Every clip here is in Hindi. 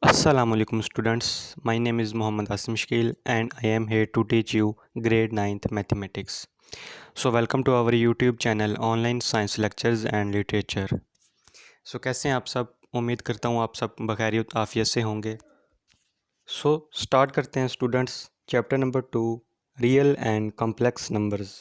Assalamualaikum students, my name is Muhammad Asim Shkil and I am here to teach you grade 9th mathematics. So welcome to our YouTube channel Online Science Lectures and Literature. So कैसे हैं आप सब? उम्मीद करता हूँ आप सब बखैरियत आफियत से होंगे. So स्टार्ट करते हैं students. Chapter number 2, real and complex numbers.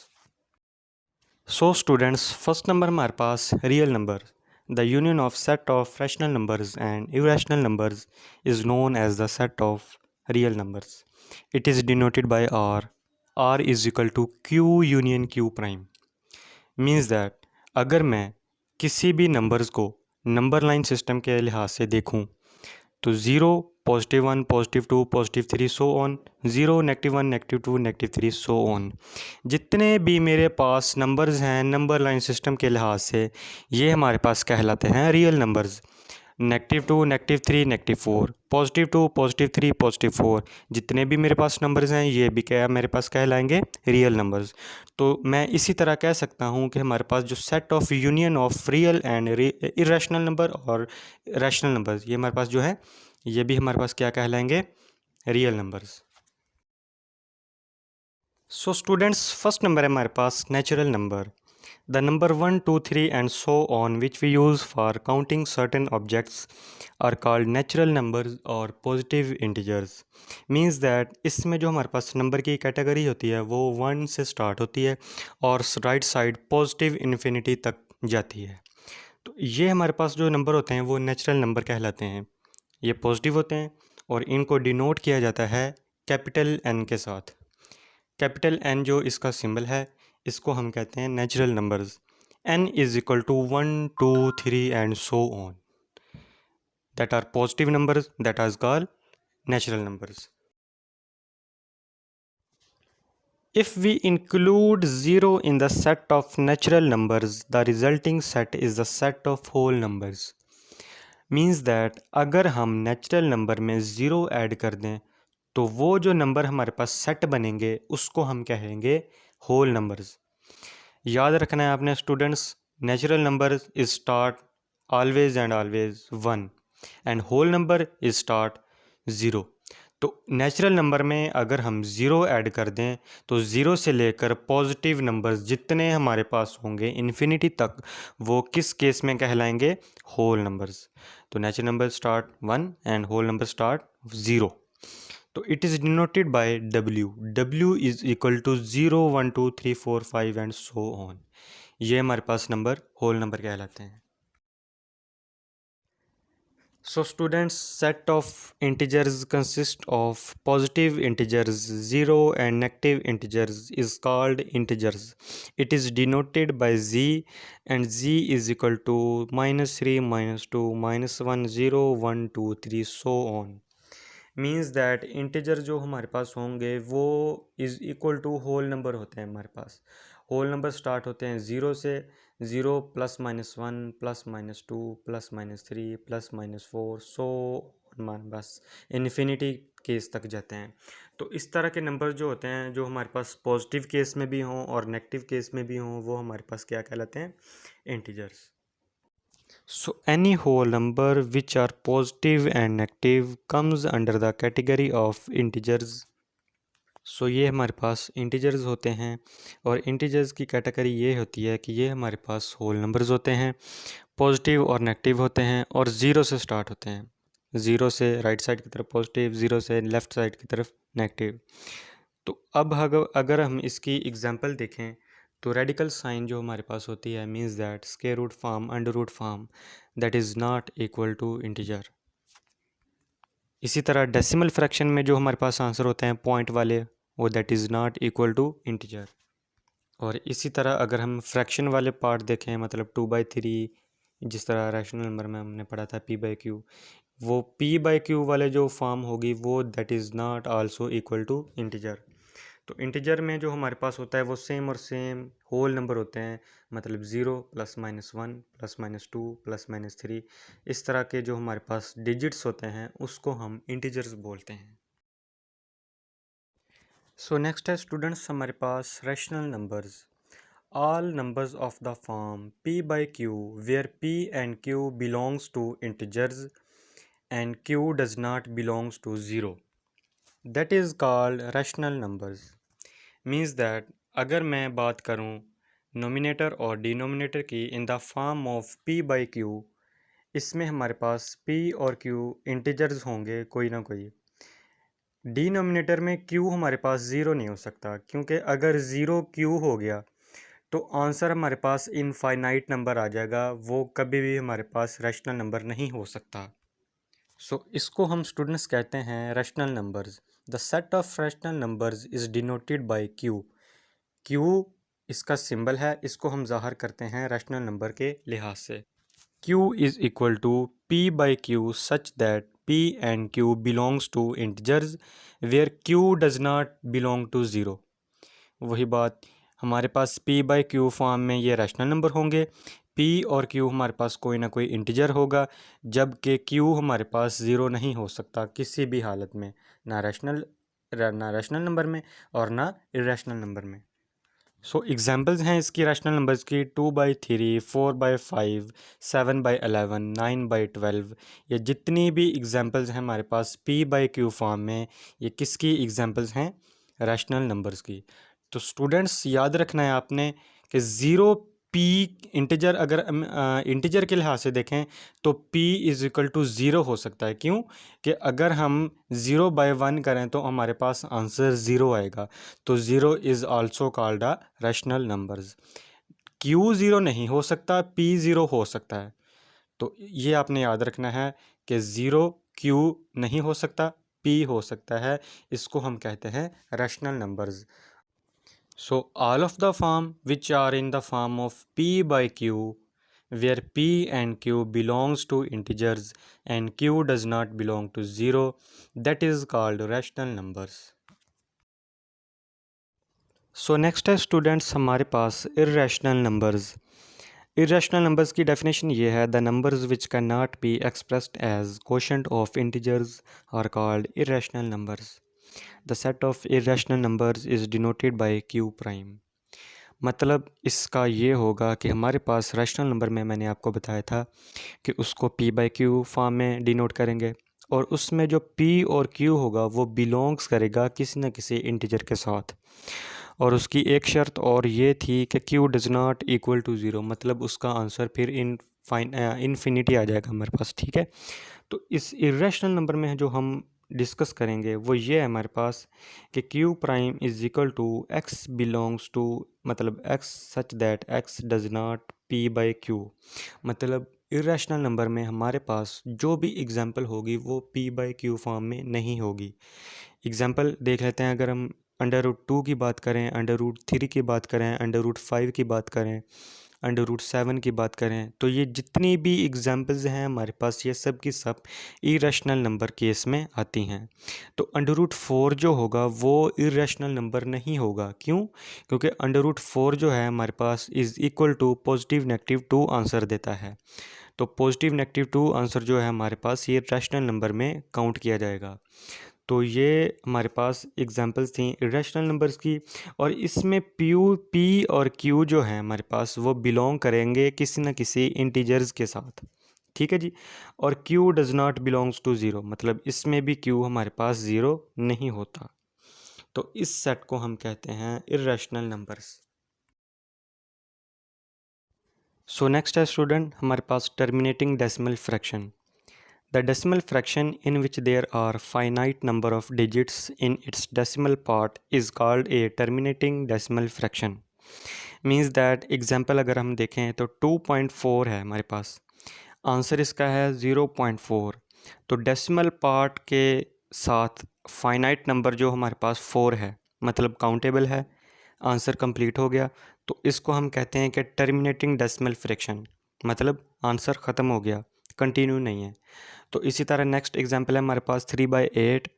So students, first number हमारे पास real number. The union of set of rational numbers and irrational numbers is known as the set of real numbers. It is denoted by R. R is equal to Q union Q prime. Means that अगर मैं किसी भी नंबर्स को नंबर लाइन सिस्टम के लिहाज से देखूं तो zero, +1, +2, +3 so on, zero, -1, -2, -3 so on. जितने भी मेरे पास नंबर्स हैं नंबर लाइन सिस्टम के लिहाज से ये हमारे पास कहलाते हैं रियल नंबर्स. -2, -3, -4, +2, +3, +4 जितने भी मेरे पास नंबर्स हैं ये भी क्या मेरे पास कहलाएंगे रियल नंबर्स. तो मैं इसी तरह कह सकता हूँ कि हमारे पास जो set of union of real and irrational number और रैशनल नंबर्स ये हमारे पास जो है ये भी हमारे पास क्या कहलाएंगे real numbers. So students, first number है हमारे पास natural number. The number 1, 2, 3 and so on which we use for counting certain objects are called natural numbers or positive integers. Means that इसमें जो हमारे पास नंबर की कैटेगरी होती है वो 1 से स्टार्ट होती है और राइट साइड पॉजिटिव इन्फिनिटी तक जाती है. तो ये हमारे पास जो नंबर होते हैं वो नेचुरल नंबर कहलाते हैं. ये पॉजिटिव होते हैं और इनको डिनोट किया जाता है कैपिटल एन के साथ. कैपिटल एन जो इसका सिंबल है इसको हम कहते हैं natural numbers. N is equal to 1, 2, 3 and so on. That are positive numbers that are called natural numbers. If we include 0 in the set of natural numbers, the resulting set is the set of whole numbers. Means that अगर हम नेचुरल नंबर में ज़ीरो ऐड कर दें तो वो जो नंबर हमारे पास सेट बनेंगे उसको हम कहेंगे होल नंबर्स. याद रखना है आपने students, natural number is start always and always 1 and whole number is start 0. तो नेचुरल नंबर में अगर हम ज़ीरो ऐड कर दें तो ज़ीरो से लेकर पॉजिटिव नंबर्स जितने हमारे पास होंगे इन्फिनिटी तक वो किस केस में कहलाएंगे होल नंबर्स. तो natural number start 1 and whole number start 0. तो it is denoted by W. W is equal to 0, 1, 2, 3, 4, 5 and so on. ये हमारे पास नंबर होल नंबर कहलाते हैं. So students, set of integers consist of positive integers 0 and negative integers is called integers. It is denoted by z and z is equal to -3, -2, -1, 0, 1, 2, 3 so on. Means that integer जो हमारे पास होंगे वो is equal to whole number होते हैं. हमारे पास होल नंबर स्टार्ट होते हैं ज़ीरो से. ज़ीरो +-1 +-2 +-3 +-4 सो मान बस इन्फिनिटी केस तक जाते हैं. तो इस तरह के नंबर जो होते हैं जो हमारे पास पॉजिटिव केस में भी हों और नेगेटिव केस में भी हों वो हमारे पास क्या कहलाते हैं integers. So any whole number which are positive and negative comes under the category of integers. So ये हमारे पास इंटीजर्स होते हैं और इंटीजर्स की कैटेगरी ये होती है कि ये हमारे पास होल नंबर्स होते हैं, पॉजिटिव और नेगेटिव होते हैं और ज़ीरो से स्टार्ट होते हैं. ज़ीरो से राइट साइड की तरफ पॉजिटिव, ज़ीरो से लेफ़्ट साइड की तरफ नेगेटिव. तो अब अगर हम इसकी एग्जांपल देखें तो रेडिकल साइन जो हमारे पास होती है means that square root form, under root form that is not equal to integer. इसी तरह डेसिमल फ्रैक्शन में जो हमारे पास आंसर होते हैं पॉइंट वाले वो that is not equal to integer. और इसी तरह अगर हम फ्रैक्शन वाले पार्ट देखें मतलब 2/3 जिस तरह रैशनल नंबर में हमने पढ़ा था p/q, वो p/q वाले जो फॉर्म होगी वो that is not also equal to integer. तो इंटीजर में जो हमारे पास होता है वो सेम और सेम होल नंबर होते हैं मतलब 0 +-1 +-2 +-3 इस तरह के जो हमारे पास डिजिट्स होते हैं उसको हम इंटीजर्स बोलते हैं. सो नेक्स्ट है स्टूडेंट्स हमारे पास rational numbers. All numbers of the form p/q where p and q belongs to integers and q does not belongs to 0, that is called rational numbers. Means that अगर मैं बात करूं नोमिनेटर और डिनोमिनेटर की in the form of p by q, इसमें हमारे पास p और q इंटीजर्स होंगे कोई ना कोई। डिनोमिनेटर में q हमारे पास ज़ीरो नहीं हो सकता, क्योंकि अगर ज़ीरो q हो गया तो आंसर हमारे पास इनफाइनाइट नंबर आ जाएगा, वो कभी भी हमारे पास रैशनल नंबर नहीं हो सकता। इसको हम स्टूडेंट्स कहते हैं rational numbers. The set of rational numbers is denoted bye Q. Q इसका सिंबल है, इसको हम ज़ाहिर करते हैं रैशनल नंबर के लिहाज से। Q is equal to P by Q such that P and Q belongs to integers where Q does not belong to zero. वही बात, हमारे पास p बाई क्यू फॉर्म में ये रैशनल नंबर होंगे, p और q हमारे पास कोई ना कोई इंटीजर होगा, जबकि q हमारे पास ज़ीरो नहीं हो सकता किसी भी हालत में, ना रैशनल नंबर में और ना इरेशनल नंबर में। एग्जांपल्स हैं इसकी रैशनल नंबर्स की 2/3, 4/5, 7/11, 9/12। ये जितनी भी एग्जांपल्स हैं हमारे पास p बाई क्यू फॉर्म में, ये किसकी एग्जांपल्स हैं? रैशनल नंबर्स की। तो स्टूडेंट्स याद रखना है आपने कि ज़ीरो p इंटीजर, अगर इंटीजर के लिहाज से देखें तो p is equal to zero हो सकता है। क्यों? कि अगर हम 0/1 करें तो हमारे पास आंसर ज़ीरो आएगा, तो zero is also called a rational numbers. q zero नहीं हो सकता, p ज़ीरो हो सकता है। तो ये आपने याद रखना है कि ज़ीरो q नहीं हो सकता, p हो सकता है, इसको हम कहते हैं rational numbers. So all of the form which are in the form of p by q, where p and q belongs to integers and q does not belong to 0, that is called rational numbers. So next है students हमारे पास irrational numbers. Irrational numbers की definition ये है: the numbers which cannot be expressed as quotient of integers are called irrational numbers. The set of irrational numbers is denoted by q prime. मतलब इसका ये होगा कि हमारे पास रैशनल नंबर में मैंने आपको बताया था कि उसको p बाई क्यू फॉर्म में डिनोट करेंगे, और उसमें जो p और q होगा वो बिलोंग्स करेगा किसी न किसी इंटीजर के साथ। और उसकी एक शर्त और ये थी कि q does not equal to zero, मतलब उसका आंसर फिर इन्फिनिटी आ जाएगा हमारे पास। ठीक है, तो इस इरेशनल नंबर में जो हम डिस्कस करेंगे वो ये है हमारे पास कि q prime is equal to x belongs to, मतलब x such that x does not p by Q. मतलब इरेशनल नंबर में हमारे पास जो भी एग्जांपल होगी वो p बाई क्यू फॉर्म में नहीं होगी। एग्जांपल देख लेते हैं, अगर हम √2 की बात करें, √3 की बात करें, √5 की बात करें, √7 की बात करें, तो ये जितनी भी एग्जांपल्स हैं हमारे पास, ये सब की सब इरेशनल नंबर केस में आती हैं। तो √4 जो होगा वो इरेशनल नंबर नहीं होगा। क्यों? क्योंकि √4 जो है हमारे पास is equal to positive negative 2 answer देता है। तो पॉजिटिव नेगेटिव 2 आंसर जो है हमारे पास ये रैशनल नंबर में काउंट किया जाएगा। तो ये हमारे पास एग्जांपल्स थी इरेशनल नंबर्स की, और इसमें p और q जो है हमारे पास वो बिलोंग करेंगे किसी न किसी इंटीजर्स के साथ। ठीक है जी, और q does not belongs to zero, मतलब इसमें भी q हमारे पास ज़ीरो नहीं होता। तो इस सेट को हम कहते हैं इरेशनल नंबर्स। सो नेक्स्ट है स्टूडेंट हमारे पास terminating decimal fraction. The decimal fraction in which there are finite number of digits in its decimal part is called a terminating decimal fraction. Means that example अगर हम देखें तो 2.4 है हमारे पास, आंसर इसका है 0.4। तो डेसिमल पार्ट के साथ फाइनाइट नंबर जो हमारे पास 4 है, मतलब काउंटेबल है, आंसर कंप्लीट हो गया। तो इसको हम कहते हैं कि टर्मिनेटिंग डेसिमल फ्रैक्शन, मतलब आंसर ख़त्म हो गया, कंटिन्यू नहीं है। तो इसी तरह नेक्स्ट एग्जांपल है हमारे पास 3/8,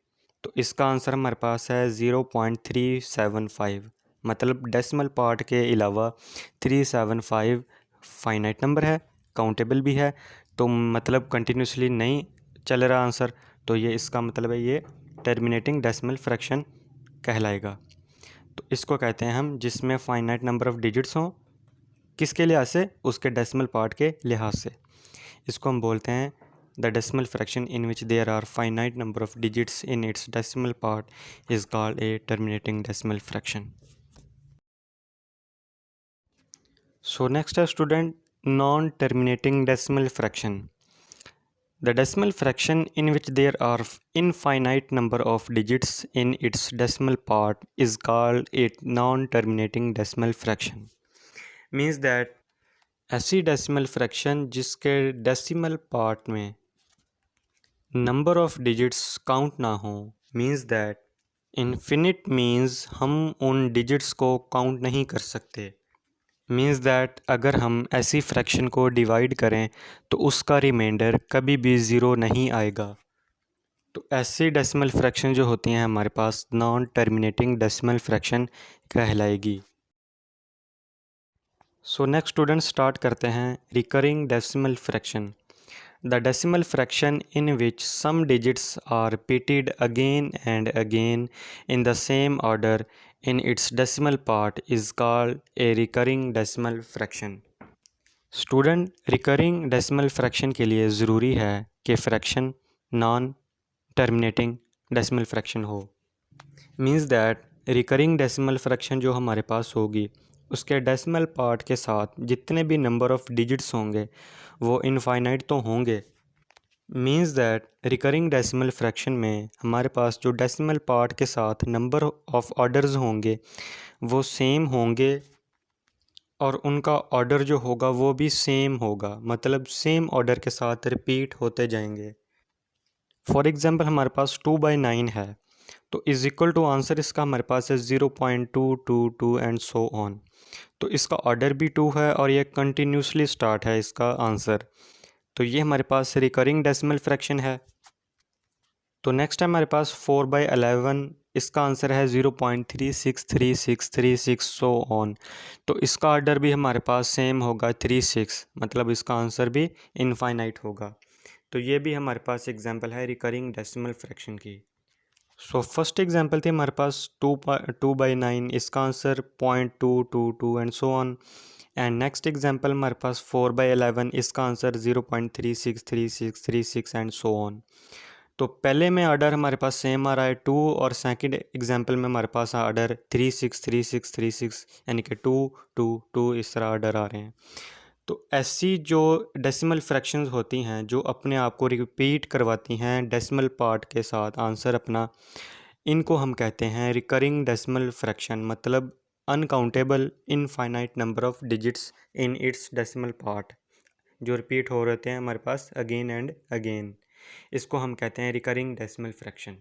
तो इसका आंसर हमारे पास है 0.375, मतलब डेसिमल पार्ट के अलावा 375 फाइनाइट नंबर है, काउंटेबल भी है, तो मतलब कंटिन्यूसली नहीं चल रहा आंसर, तो ये इसका मतलब है ये टर्मिनेटिंग डेसिमल फ्रैक्शन कहलाएगा। तो इसको कहते हैं हम जिसमें फाइनाइट नंबर ऑफ डिजिट्स हों, किसके लिहाज से? उसके डेसिमल पार्ट के लिहाज से। इसको हम बोलते हैं The decimal fraction in which there are finite number of digits in its decimal part is called a terminating decimal fraction. So next है student non-terminating decimal fraction. The decimal fraction in which there are infinite number of digits in its decimal part is called a non-terminating decimal fraction. Means that ऐसी डेसिमल फ्रैक्शन जिसके डेसिमल पार्ट में नंबर ऑफ डिजिट्स काउंट ना हो, मीन्स दैट इन्फिनिट मीन्स हम उन डिजिट्स को काउंट नहीं कर सकते। मीन्स दैट अगर हम ऐसी फ्रैक्शन को डिवाइड करें तो उसका रिमाइंडर कभी भी ज़ीरो नहीं आएगा। तो ऐसी डेसिमल फ्रैक्शन जो होती हैं हमारे पास नॉन टर्मिनेटिंग डेसिमल फ्रैक्शन कहलाएगी। सो नेक्स्ट स्टूडेंट स्टार्ट करते हैं recurring decimal fraction. The decimal fraction in which some digits are repeated again and again in the same order in its decimal part is called a recurring decimal fraction. Student recurring decimal fraction के लिए ज़रूरी है कि fraction non terminating decimal fraction हो। Means that recurring decimal fraction जो हमारे पास होगी उसके डेसिमल पार्ट के साथ जितने भी नंबर ऑफ़ डिजिट्स होंगे वो इनफाइनाइट तो होंगे। Means that recurring decimal fraction में हमारे पास जो डेसिमल पार्ट के साथ नंबर ऑफ़ ऑर्डर्स होंगे वो सेम होंगे और उनका ऑर्डर जो होगा वो भी सेम होगा, मतलब सेम ऑर्डर के साथ रिपीट होते जाएंगे। फॉर एग्ज़ाम्पल हमारे पास 2/9 है तो इज़ इक्वल टू आंसर इसका हमारे पास है 0.222 एंड सो ऑन। तो इसका ऑर्डर भी 2 है और ये कंटिन्यूसली स्टार्ट है इसका आंसर। तो ये हमारे पास रिकरिंग डेसिमल फ्रैक्शन है। तो नेक्स्ट है हमारे पास 4/11, इसका आंसर है 0.363636 सो ऑन। तो इसका ऑर्डर भी हमारे पास सेम होगा 36, मतलब इसका आंसर भी इनफाइनाइट होगा। तो ये भी हमारे पास एग्जांपल है रिकरिंग डेसिमल फ्रैक्शन की। सो फर्स्ट एग्जांपल थी हमारे पास 2/9, इसका answer 0.222 and so on. And next example हमारे पास 4/11, इसका आंसर 0.363636 एंड सो ऑन। तो पहले में ऑर्डर हमारे पास सेम आ रहा है 2 और सेकंड एग्जांपल में हमारे पास ऑर्डर 363636 यानी कि 2 2 2 इस तरह ऑर्डर आ रहे हैं। तो ऐसी जो डेसिमल फ्रैक्शंस होती हैं जो अपने आप को रिपीट करवाती हैं डेसिमल पार्ट के साथ आंसर अपना, इनको हम कहते हैं रिकरिंग डेसिमल फ्रैक्शन, मतलब uncountable infinite number of digits in its decimal part जो रिपीट हो रहे हैं हमारे पास अगेन एंड अगेन। इसको हम कहते हैं रिकरिंग डेसिमल फ्रैक्शन।